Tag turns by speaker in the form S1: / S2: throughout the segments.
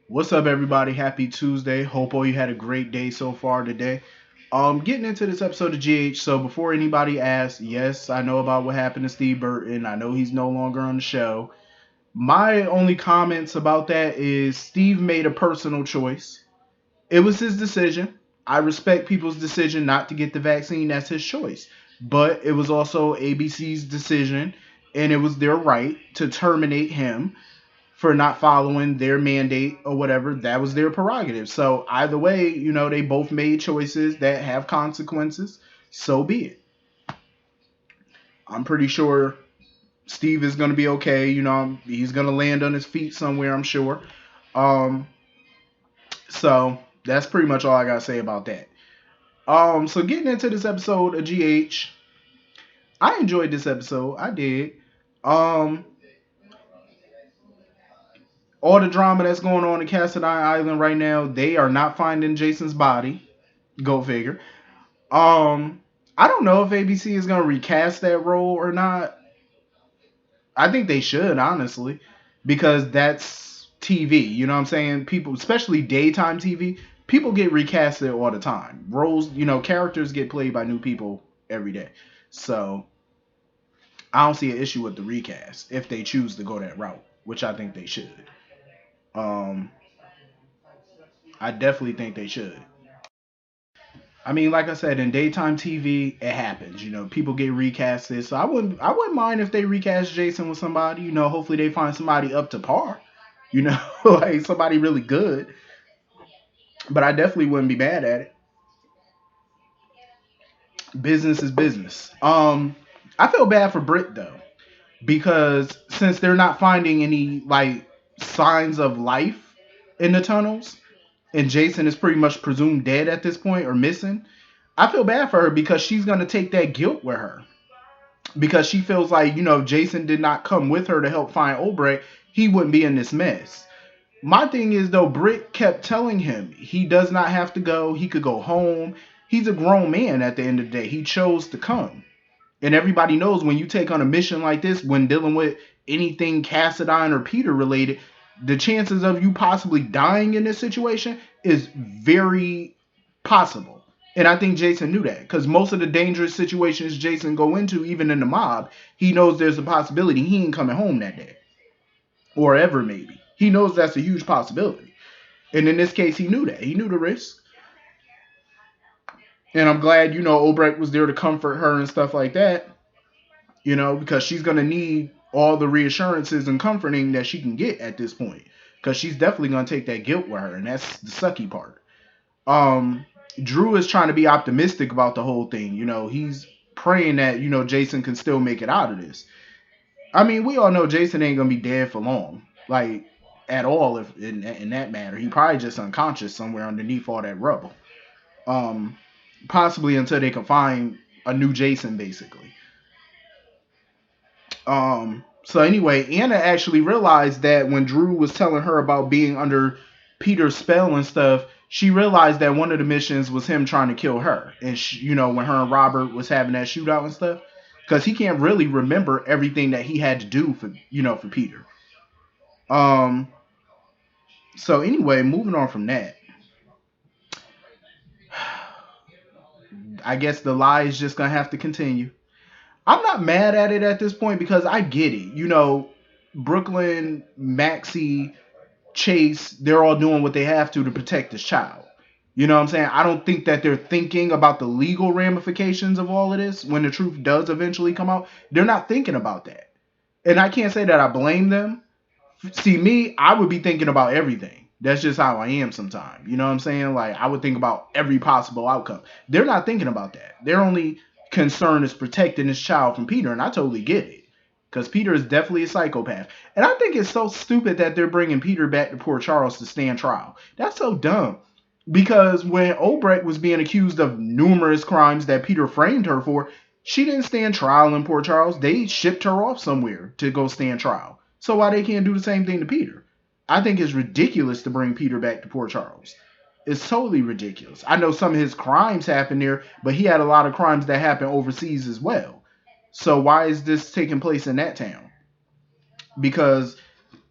S1: What's up, everybody? Happy Tuesday. Hope all you had a great day so far today. Getting into this episode of GH. So before anybody asks, yes, I know about what happened to Steve Burton. I know he's no longer on the show. My only comments about that is Steve made a personal choice. It was his decision. I respect people's decision not to get the vaccine. That's his choice. But it was also ABC's decision, and it was their right to terminate him for not following their mandate or whatever. That was their prerogative. So either way, they both made choices that have consequences. So be it. I'm pretty sure Steve is going to be okay. He's going to land on his feet somewhere, I'm sure. Um, so that's pretty much all I got to say about that. So getting into this episode of GH, I enjoyed this episode. I did. Um, all the drama that's going on in Cassadine Island right now, they are not finding Jason's body. Go figure. Um, I don't know if ABC is gonna recast that role or not. I think they should, honestly, because that's TV. You know what I'm saying? People, especially daytime TV, people get recasted all the time. Roles, characters get played by new people every day. So I don't see an issue with the recast if they choose to go that route, which I think they should. Um, I definitely think they should. I mean, like I said, in daytime TV, it happens. People get recasted. So I wouldn't mind if they recast Jason with somebody. Hopefully they find somebody up to par. Like somebody really good. But I definitely wouldn't be mad at it. Business is business. I feel bad for Brit though, because since they're not finding any like signs of life in the tunnels, and Jason is pretty much presumed dead at this point or missing, I feel bad for her because she's gonna take that guilt with her. Because she feels like, if Jason did not come with her to help find Obrecht, he wouldn't be in this mess. My thing is, though, Britt kept telling him he does not have to go. He could go home. He's a grown man at the end of the day. He chose to come. And everybody knows when you take on a mission like this, when dealing with anything Cassadine or Peter related, the chances of you possibly dying in this situation is very possible. And I think Jason knew that because most of the dangerous situations Jason go into, even in the mob, he knows there's a possibility he ain't coming home that day or ever maybe. He knows that's a huge possibility. And in this case, he knew that. He knew the risk. And I'm glad, Obrecht was there to comfort her and stuff like that, because she's going to need all the reassurances and comforting that she can get at this point. Because she's definitely going to take that guilt with her. And that's the sucky part. Drew is trying to be optimistic about the whole thing. He's praying that, Jason can still make it out of this. I mean, we all know Jason ain't going to be dead for long. Like, at all, if in that matter. He probably just unconscious somewhere underneath all that rubble. Um, Possibly until they can find a new Jason, basically. So anyway, Anna actually realized that when Drew was telling her about being under Peter's spell and stuff, she realized that one of the missions was him trying to kill her. And when her and Robert was having that shootout and stuff, because he can't really remember everything that he had to do for Peter. Um. So anyway, moving on from that, I guess the lie is just gonna have to continue. I'm not mad at it at this point because I get it. Brooklyn, Maxie, Chase, they're all doing what they have to protect this child. You know what I'm saying? I don't think that they're thinking about the legal ramifications of all of this when the truth does eventually come out. They're not thinking about that. And I can't say that I blame them. See, me, I would be thinking about everything. That's just how I am sometimes. You know what I'm saying? Like, I would think about every possible outcome. They're not thinking about that. Their only concern is protecting this child from Peter, and I totally get it. Because Peter is definitely a psychopath. And I think it's so stupid that they're bringing Peter back to Port Charles to stand trial. That's so dumb. Because when Obrecht was being accused of numerous crimes that Peter framed her for, she didn't stand trial in Port Charles. They shipped her off somewhere to go stand trial. So why they can't do the same thing to Peter? I think it's ridiculous to bring Peter back to Port Charles. It's totally ridiculous. I know some of his crimes happened there, but he had a lot of crimes that happened overseas as well. So why is this taking place in that town? Because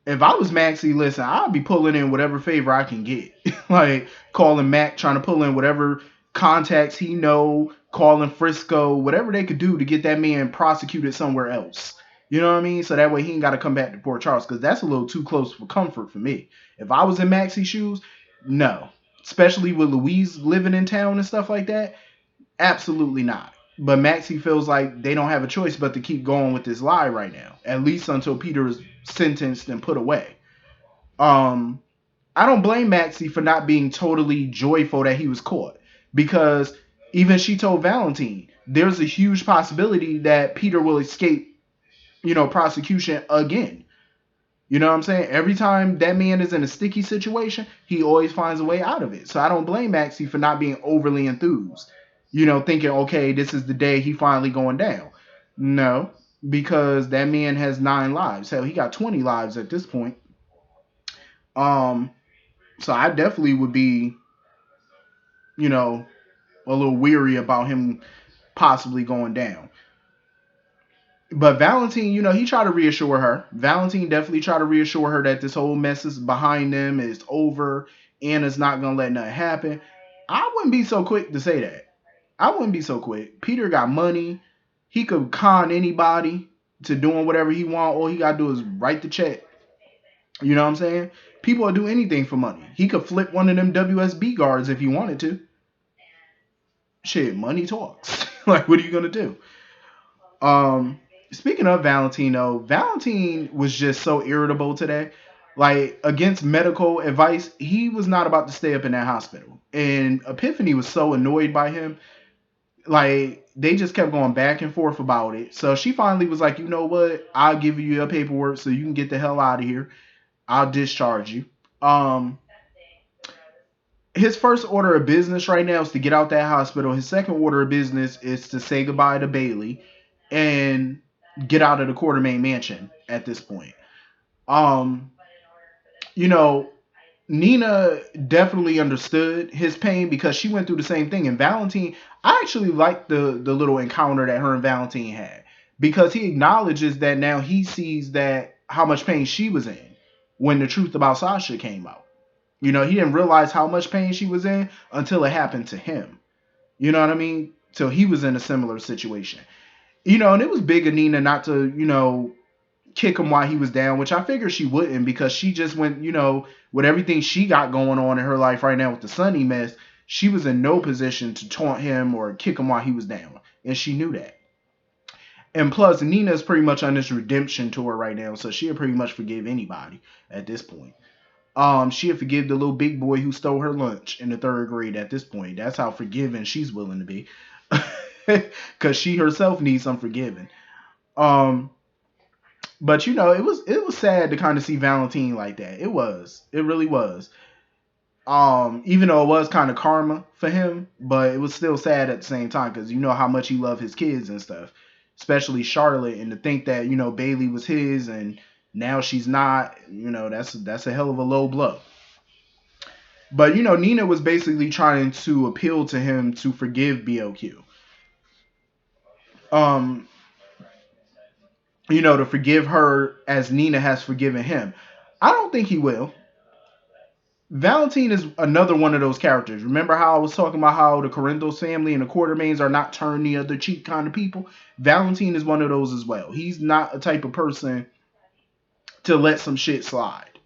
S1: if I was Maxie, listen, I'd be pulling in whatever favor I can get. Like calling Mac, trying to pull in whatever contacts he know, calling Frisco, whatever they could do to get that man prosecuted somewhere else. You know what I mean? So that way he ain't got to come back to Port Charles, because that's a little too close for comfort for me. If I was in Maxie's shoes, no. Especially with Louise living in town and stuff like that, absolutely not. But Maxie feels like they don't have a choice but to keep going with this lie right now, at least until Peter is sentenced and put away. Um, I don't blame Maxie for not being totally joyful that he was caught, because even she told Valentine there's a huge possibility that Peter will escape, prosecution again. You know what I'm saying? Every time that man is in a sticky situation, he always finds a way out of it. So I don't blame Maxie for not being overly enthused, thinking, okay, this is the day he finally going down. No, because that man has 9 lives. Hell, he got 20 lives at this point. Um, so I definitely would be, you know, a little weary about him possibly going down. But Valentine, he tried to reassure her. Valentine definitely tried to reassure her that this whole mess is behind them, it's over, Anna's not gonna let nothing happen. I wouldn't be so quick to say that. I wouldn't be so quick. Peter got money. He could con anybody to doing whatever he want. All he gotta do is write the check. You know what I'm saying? People will do anything for money. He could flip one of them WSB guards if he wanted to. Shit, money talks. Like, what are you gonna do? Speaking of Valentino, Valentine was just so irritable today. Like, against medical advice, he was not about to stay up in that hospital. And Epiphany was so annoyed by him. Like, they just kept going back and forth about it. So she finally was like, you know what? I'll give you your paperwork so you can get the hell out of here. I'll discharge you. His first order of business right now is to get out that hospital. His second order of business is to say goodbye to Bailey and get out of the Quartermaine mansion at this point. Um, you know, Nina definitely understood his pain because she went through the same thing. And Valentine, I actually liked the little encounter that her and Valentine had, because he acknowledges that now he sees that how much pain she was in when the truth about Sasha came out. He didn't realize how much pain she was in until it happened to him. You know what I mean? So he was in a similar situation. And it was big of Nina not to, kick him while he was down, which I figured she wouldn't, because she just went, with everything she got going on in her life right now with the Sonny mess, she was in no position to taunt him or kick him while he was down. And she knew that. And plus, Nina's pretty much on this redemption tour right now, so she'll pretty much forgive anybody at this point. She'll forgive the little big boy who stole her lunch in the 3rd grade at this point. That's how forgiving she's willing to be. Because she herself needs some forgiving. But it was sad to kind of see Valentine like that. It was. It really was. Even though it was kind of karma for him, but it was still sad at the same time, because you know how much he loved his kids and stuff, especially Charlotte, and to think that Bailey was his and now she's not. That's a hell of a low blow. But Nina was basically trying to appeal to him to forgive BOQ. To forgive her as Nina has forgiven him. I don't think he will. Valentine is another one of those characters. Remember how I was talking about how the Corinthos family and the Quartermaines are not turn the other cheek kind of people? Valentine is one of those as well. He's not a type of person to let some shit slide.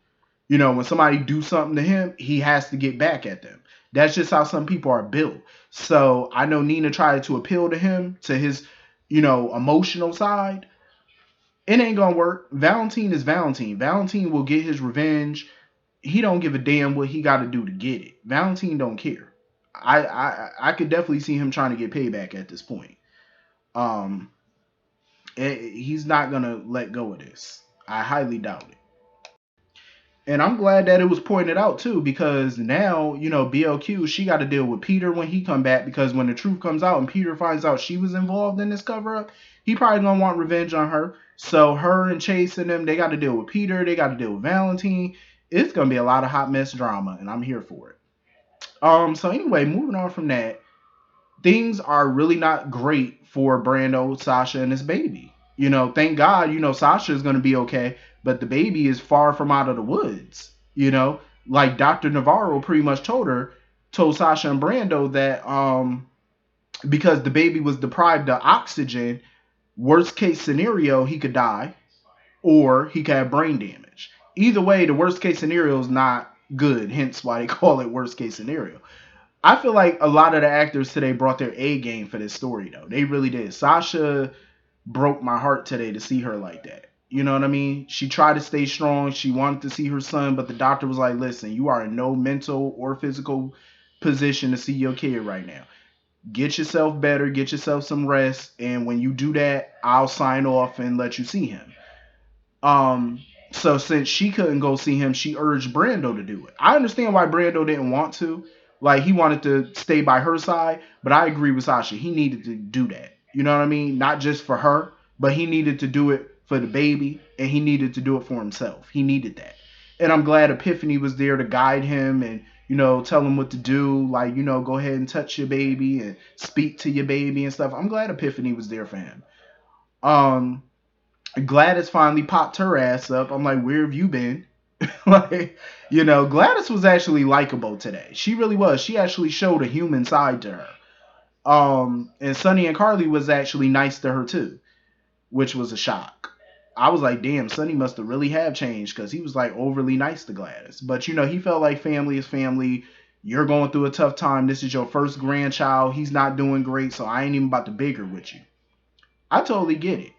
S1: When somebody do something to him, he has to get back at them. That's just how some people are built. So I know Nina tried to appeal to him, to his, emotional side. It ain't gonna work. Valentine is Valentine. Valentine will get his revenge. He don't give a damn what he got to do to get it. Valentine don't care. I could definitely see him trying to get payback at this point. He's not gonna let go of this. I highly doubt it. And I'm glad that it was pointed out too, because now, BLQ, she got to deal with Peter when he come back, because when the truth comes out and Peter finds out she was involved in this cover up, he probably gonna want revenge on her. So her and Chase and them, they got to deal with Peter, they got to deal with Valentine. It's gonna be a lot of hot mess drama, and I'm here for it. So anyway, moving on from that, things are really not great for Brando, Sasha, and his baby. Thank God, Sasha is going to be okay, but the baby is far from out of the woods. Like Dr. Navarro pretty much told Sasha and Brando that because the baby was deprived of oxygen, worst case scenario, he could die or he could have brain damage. Either way, the worst case scenario is not good, hence why they call it worst case scenario. I feel like a lot of the actors today brought their A game for this story, though. They really did. Sasha broke my heart today to see her like that. You know what I mean? She tried to stay strong. She wanted to see her son, but the doctor was like, listen, you are in no mental or physical position to see your kid right now. Get yourself better, get yourself some rest, and when you do that, I'll sign off and let you see him. Um, so since she couldn't go see him, she urged Brando to do it. I understand why Brando didn't want to. Like he wanted to stay by her side, but I agree with Sasha. He needed to do that. You know what I mean? Not just for her, but he needed to do it for the baby, and he needed to do it for himself. He needed that. And I'm glad Epiphany was there to guide him and tell him what to do. Like, go ahead and touch your baby and speak to your baby and stuff. I'm glad Epiphany was there for him. Um, Gladys finally popped her ass up. I'm like, where have you been? Like, Gladys was actually likable today. She really was. She actually showed a human side to her. And Sonny and Carly was actually nice to her too, which was a shock. I was like, damn, Sonny must have really have changed because he was like overly nice to Gladys. But he felt like family is family. You're going through a tough time. This is your first grandchild. He's not doing great, so I ain't even about to bigger with you. I totally get it.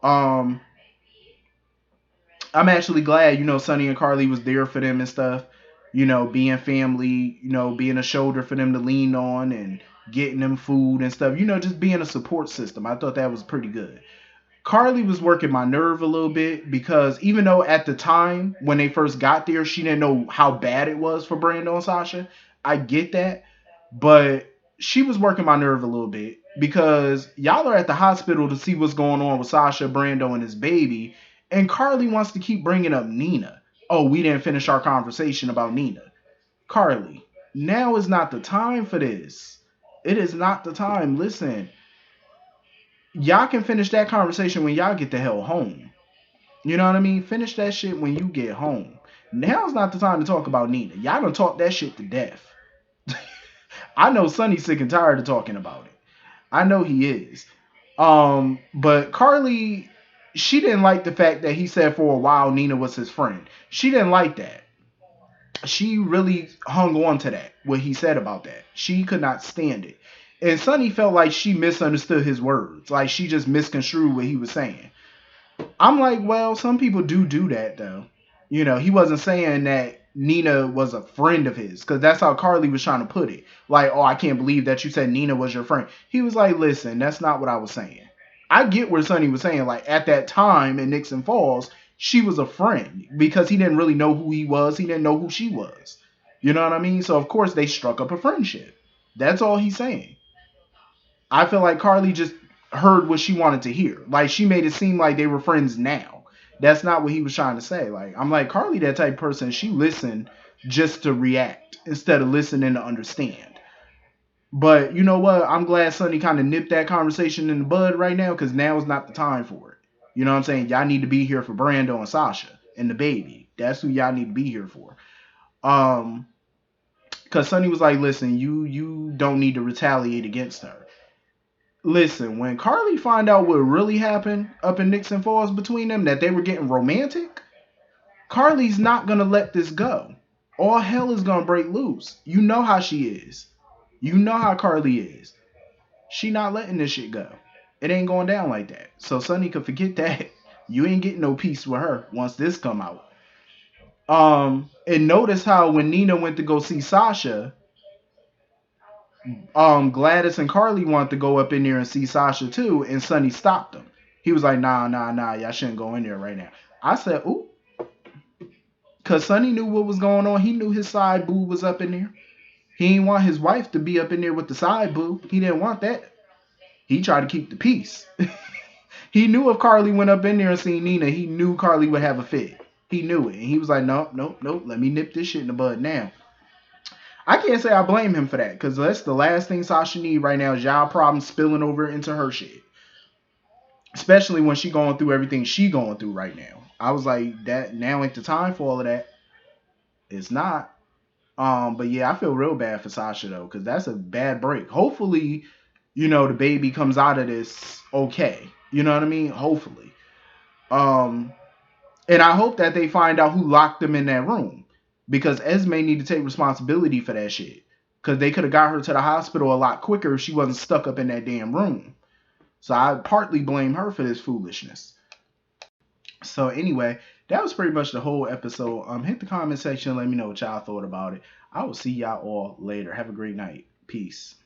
S1: Um, I'm actually glad, Sonny and Carly was there for them and stuff. Being family, being a shoulder for them to lean on and getting them food and stuff. Just being a support system. I thought that was pretty good. Carly was working my nerve a little bit because even though at the time when they first got there, she didn't know how bad it was for Brando and Sasha. I get that, but she was working my nerve a little bit because y'all are at the hospital to see what's going on with Sasha, Brando, and his baby, and Carly wants to keep bringing up Nina. Oh, we didn't finish our conversation about Nina. Carly, now is not the time for this. It is not the time. Listen, y'all can finish that conversation when y'all get the hell home. You know what I mean? Finish that shit when you get home. Now's not the time to talk about Nina. Y'all done talk that shit to death. I know Sonny's sick and tired of talking about it. I know he is. But Carly, she didn't like the fact that he said for a while Nina was his friend. She didn't like that. She really hung on to that, what he said about that. She could not stand it. And Sonny felt like she misunderstood his words. Like she just misconstrued what he was saying. I'm like, well, some people do that though. He wasn't saying that Nina was a friend of his because that's how Carly was trying to put it. Like, oh, I can't believe that you said Nina was your friend. He was like, listen, that's not what I was saying. I get where Sonny was saying, like, at that time in Nixon Falls, she was a friend because he didn't really know who he was. He didn't know who she was. You know what I mean? So, of course, they struck up a friendship. That's all he's saying. I feel like Carly just heard what she wanted to hear. Like she made it seem like they were friends now. That's not what he was trying to say. Like I'm like Carly, that type of person. She listened just to react instead of listening to understand. But you know what? I'm glad Sonny kind of nipped that conversation in the bud right now because now is not the time for it. You know what I'm saying? Y'all need to be here for Brando and Sasha and the baby. That's who y'all need to be here for. Because Sonny was like, listen, you don't need to retaliate against her. Listen, when Carly find out what really happened up in Nixon Falls between them, that they were getting romantic, Carly's not going to let this go. All hell is going to break loose. You know how she is. You know how Carly is. She not letting this shit go. It ain't going down like that. So Sonny could forget that. You ain't getting no peace with her once this come out. And notice how when Nina went to go see Sasha, Gladys and Carly wanted to go up in there and see Sasha too, and Sonny stopped them. He was like, nah, y'all shouldn't go in there right now. I said, ooh, because Sonny knew what was going on. He knew his side boo was up in there. He didn't want his wife to be up in there with the side boo. He didn't want that. He tried to keep the peace. He knew if Carly went up in there and seen Nina, he knew Carly would have a fit. He knew it. And he was like, nope. Let me nip this shit in the bud now. I can't say I blame him for that because that's the last thing Sasha need right now is y'all problems spilling over into her shit. especially when she going through everything she going through right now. I was like, that now ain't the time for all of that. It's not. But yeah, I feel real bad for Sasha though, because that's a bad break. Hopefully, the baby comes out of this okay. You know what I mean? Hopefully. Um, and I hope that they find out who locked them in that room, because Esme need to take responsibility for that shit. Because they could have got her to the hospital a lot quicker if she wasn't stuck up in that damn room. So I partly blame her for this foolishness. So anyway, that was pretty much the whole episode. Hit the comment section, let me know what y'all thought about it. I will see y'all all later. Have a great night. Peace.